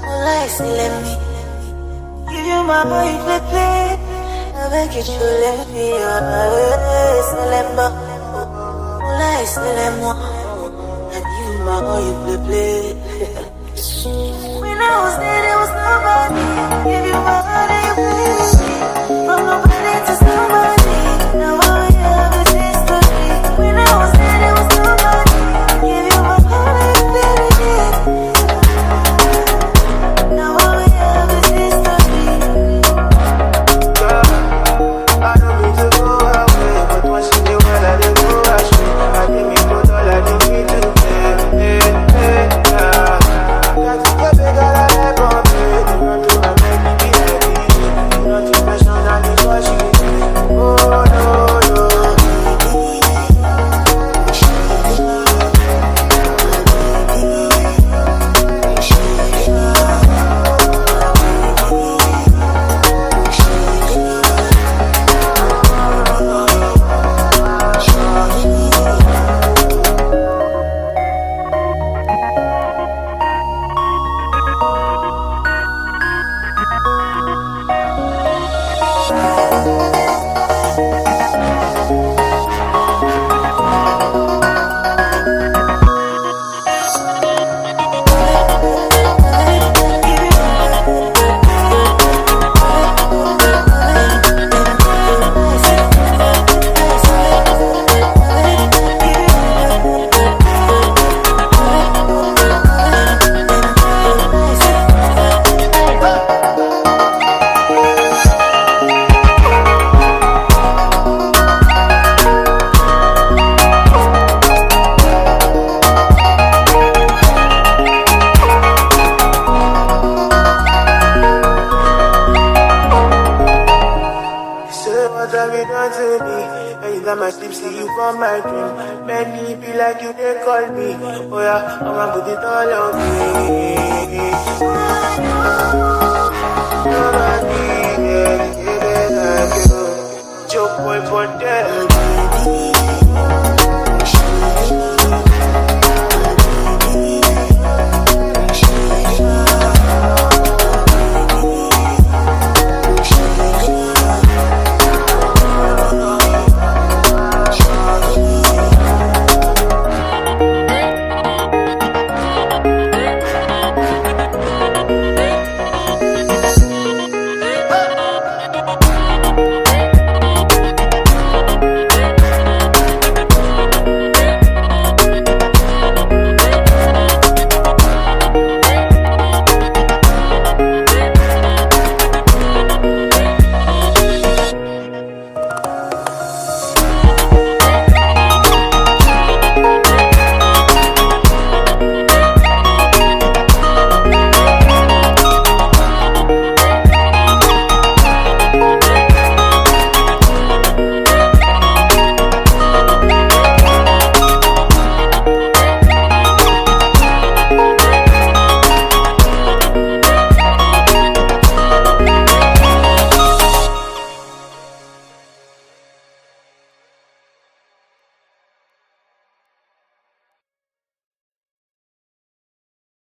Let me give you my boy, play. I beg you to let me and you my boy, play. When I was there, there was nobody. Give you my heart and you play. From nobody to somebody. Now all we have is history. When I was there was nobody. Give you my heart and you play. Now all we have is history. I don't mean to go away, but once in a while I dey go astray. I give me good all I need me to play. Got to get bigger than ever, baby. Run to my baby, be heavy. Not to question, I need what she needs. Oh no, no. Anytime I sleep, see you from my dream. Many be like you, they call me. Oh yeah, I'ma put it all on me.